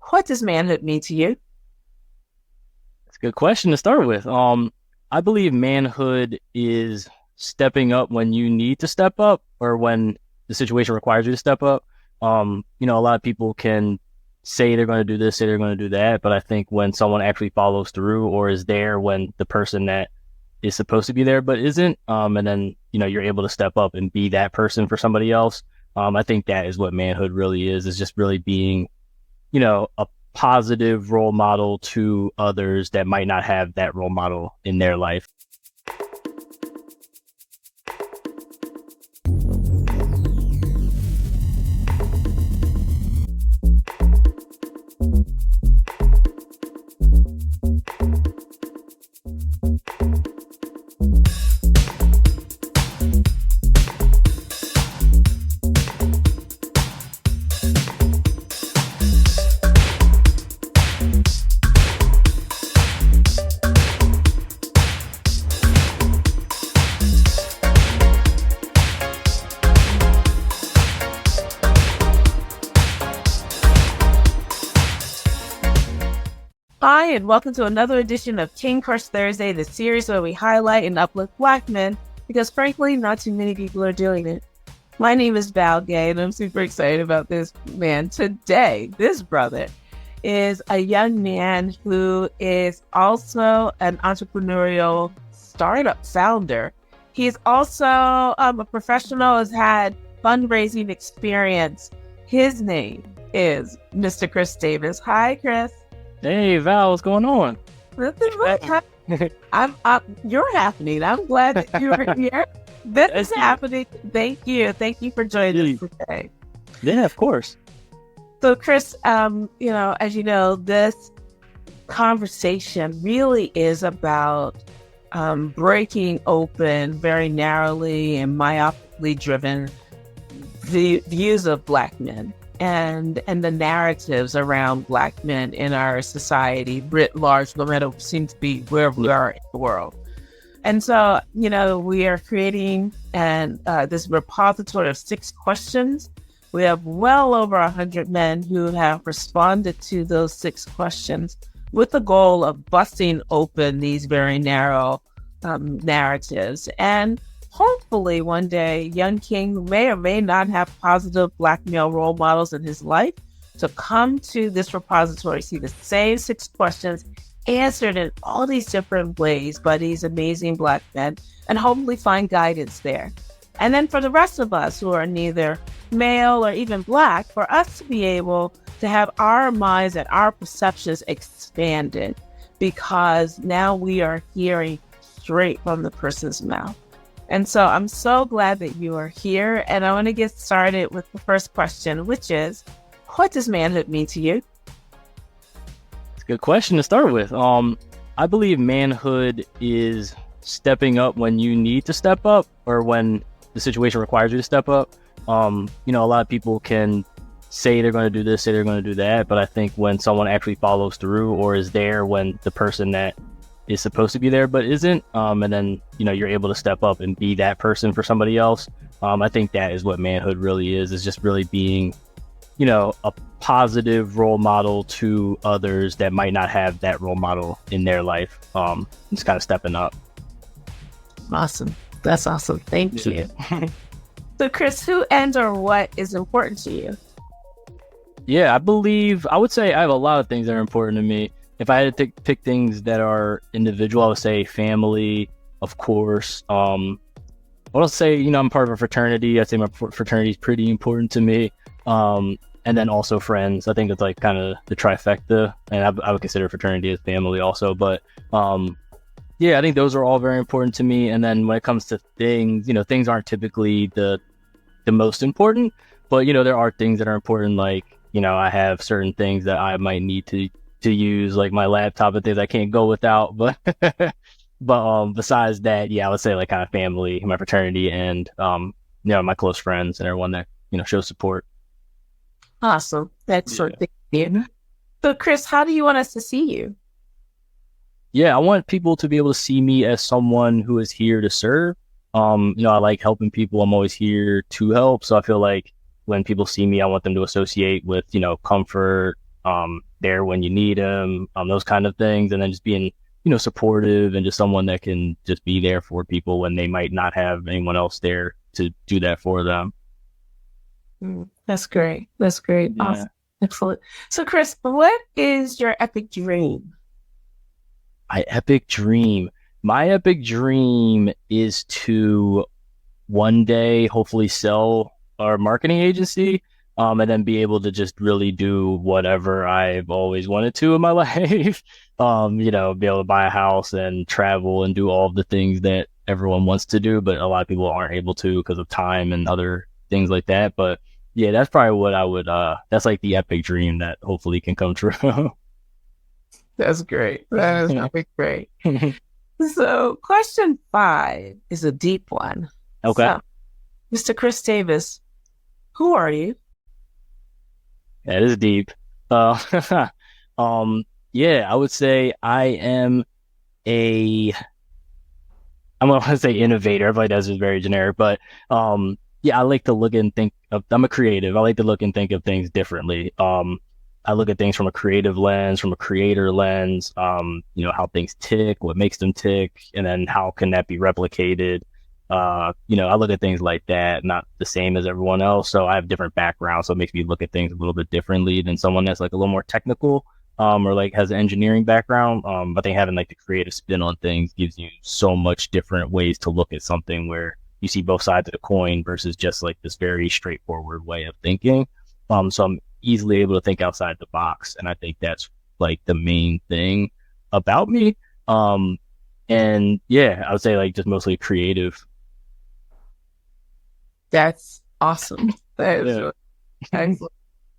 What does manhood mean to you? It's a good question to start with. I believe manhood is stepping up when you need to step up or when the situation requires you to step up. A lot of people can say they're going to do this, say they're going to do that, but I think when someone actually follows through or is there when the person that is supposed to be there but isn't, and then you're able to step up and be that person for somebody else. I think that is what manhood really is just really being a positive role model to others that might not have that role model in their life. Hi, and welcome to another edition of King Crush Thursday, the series where we highlight and uplift Black men because, frankly, not too many people are doing it. My name is Val Gay, and I'm super excited about this man today. This brother is a young man who is also an entrepreneurial startup founder. He's also a professional, has had fundraising experience. His name is Mr. Chris Davis. Hi, Chris. Hey, Val, what's going on? Nothing much. You're happening. I'm glad that you are here. This is happening. Thank you. Thank you for joining us today. Yeah, of course. So, Chris, as you know, this conversation really is about breaking open very narrowly and myopically driven the views of Black men and the narratives around Black men in our society writ large, no matter seems to be where we are in the world. And so, we are creating this repository of 6 questions. We have well over 100 men who have responded to those 6 questions with the goal of busting open these very narrow narratives. And hopefully one day, young King, who may or may not have positive Black male role models in his life, to come to this repository, see the same 6 questions answered in all these different ways by these amazing Black men, and hopefully find guidance there. And then for the rest of us who are neither male or even Black, for us to be able to have our minds and our perceptions expanded, because now we are hearing straight from the person's mouth. And so I'm so glad that you are here. And I want to get started with the first question, which is, what does manhood mean to you? It's a good question to start with. I believe manhood is stepping up when you need to step up or when the situation requires you to step up. A lot of people can say they're going to do this, say they're going to do that, but I think when someone actually follows through or is there when the person that is supposed to be there but isn't, and then you're able to step up and be that person for somebody else. I think that is what manhood really is just really being a positive role model to others that might not have that role model in their life. Just kind of stepping up. Awesome. That's awesome. Thank you. So Chris, who and or what is important to you? Yeah, I would say I have a lot of things that are important to me. If I had to pick things that are individual, I would say family, of course. I would say, I'm part of a fraternity. I'd say my fraternity is pretty important to me. And then also friends. I think it's like kind of the trifecta. And I would consider fraternity as family also. But yeah, I think those are all very important to me. And then when it comes to things, things aren't typically the most important. But, there are things that are important. Like, I have certain things that I might need to use, like my laptop and things I can't go without, but besides that, yeah, I would say like kind of family, my fraternity, and my close friends and everyone that shows support. Awesome. Excellent. Thank you. So Chris, how do you want us to see you? Yeah, I want people to be able to see me as someone who is here to serve. I like helping people. I'm always here to help, so I feel like when people see me, I want them to associate with comfort, there when you need them, those kind of things, and then just being, supportive and just someone that can just be there for people when they might not have anyone else there to do that for them. That's great. That's great. Yeah. Awesome. Excellent. So, Chris, what is your epic dream? My epic dream is to one day hopefully sell our marketing agency, and then be able to just really do whatever I've always wanted to in my life. Be able to buy a house and travel and do all of the things that everyone wants to do, but a lot of people aren't able to because of time and other things like that. But yeah, that's probably what I would, that's like the epic dream that hopefully can come true. That's great. That is epic great. So question 5 is a deep one. Okay. So, Mr. Chris Davis, who are you? That is deep. Yeah, I would say I am I'm going to say innovator. I feel like that's just very generic, but yeah, I like to look and think of, I'm a creative. I like to look and think of things differently. I look at things from a creative lens, from a creator lens, how things tick, what makes them tick, and then how can that be replicated? I look at things like that, not the same as everyone else. So I have different backgrounds. So it makes me look at things a little bit differently than someone that's like a little more technical, or like has an engineering background. I think having like the creative spin on things gives you so much different ways to look at something where you see both sides of the coin versus just like this very straightforward way of thinking. So I'm easily able to think outside the box. And I think that's like the main thing about me. And yeah, I would say like just mostly creative. That's awesome. That is really excellent.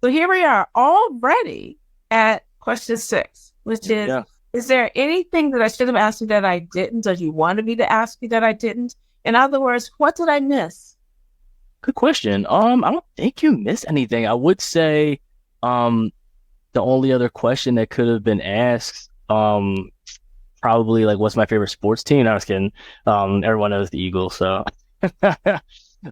So here we are already at question 6, which is, is there anything that I should have asked you that I didn't, or you wanted me to ask you that I didn't? In other words, what did I miss? Good question. I don't think you missed anything. I would say, the only other question that could have been asked, probably like, what's my favorite sports team? No, I was kidding. Everyone knows the Eagles, so.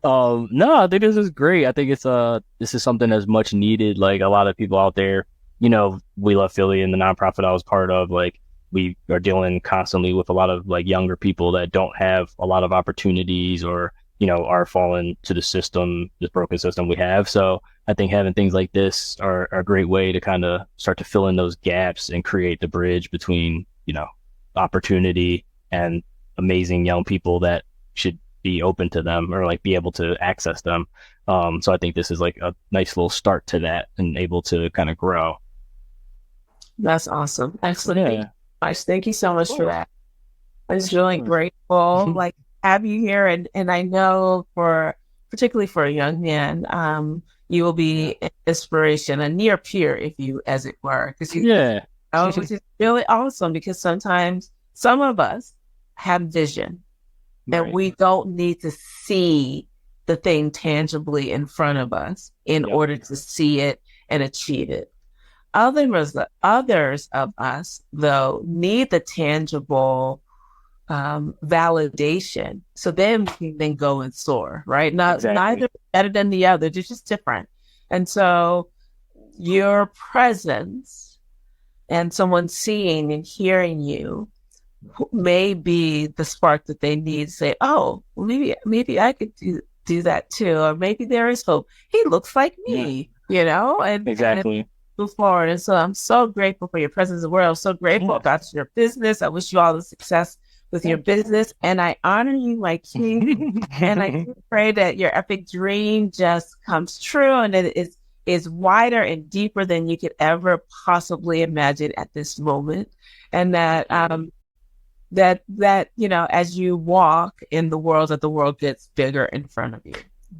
No, I think this is great. I think this is something that's much needed. Like a lot of people out there, we love Philly and the nonprofit I was part of. Like we are dealing constantly with a lot of like younger people that don't have a lot of opportunities or, are falling to the system, this broken system we have. So I think having things like this are a great way to kind of start to fill in those gaps and create the bridge between, opportunity and amazing young people that should be open to them or like be able to access them. So I think this is like a nice little start to that and able to kind of grow. That's awesome. Excellent. Yeah. Thank you so much for that. I'm just really grateful, like have you here. And I know particularly for a young man, you will be an inspiration, a near peer, as it were. Which is really awesome because sometimes some of us have vision. And we don't need to see the thing tangibly in front of us in order to see it and achieve it. Others of us, though, need the tangible validation. So then we can then go and soar, right? Neither better than the other. They're just different. And so your presence and someone seeing and hearing you may be the spark that they need to say, oh, well, maybe I could do that too. Or maybe there is hope. He looks like me, and exactly move forward. And so I'm so grateful for your presence in the world. I'm so grateful about your business. I wish you all the success with your business. And I honor you, my king. And I pray that your epic dream just comes true and that it is wider and deeper than you could ever possibly imagine at this moment. And that that as you walk in the world, that the world gets bigger in front of you.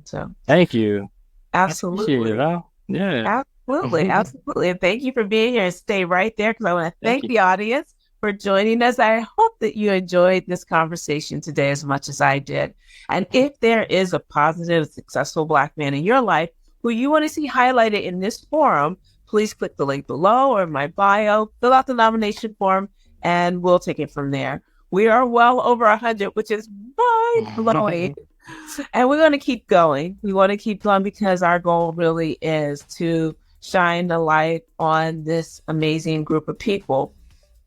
So thank you. Absolutely. Absolutely. And thank you for being here, and stay right there because I want to thank the audience for joining us. I hope that you enjoyed this conversation today as much as I did. And if there is a positive, successful Black man in your life who you want to see highlighted in this forum, please click the link below or in my bio, fill out the nomination form, and we'll take it from there. We are well over 100, which is mind-blowing. And we're going to keep going. We want to keep going because our goal really is to shine a light on this amazing group of people.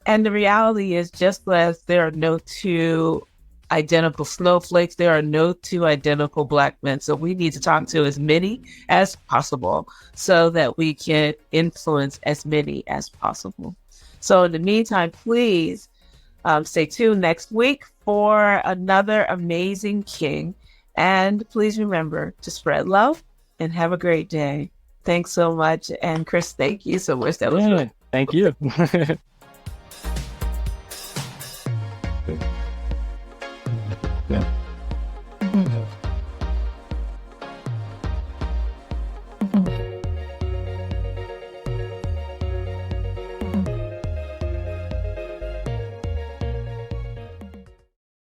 And the reality is, just as there are no two identical snowflakes, there are no two identical Black men. So we need to talk to as many as possible so that we can influence as many as possible. So in the meantime, please stay tuned next week for another amazing king. And please remember to spread love and have a great day. Thanks so much. And Chris, thank you so much. That was really- Thank you. Yeah.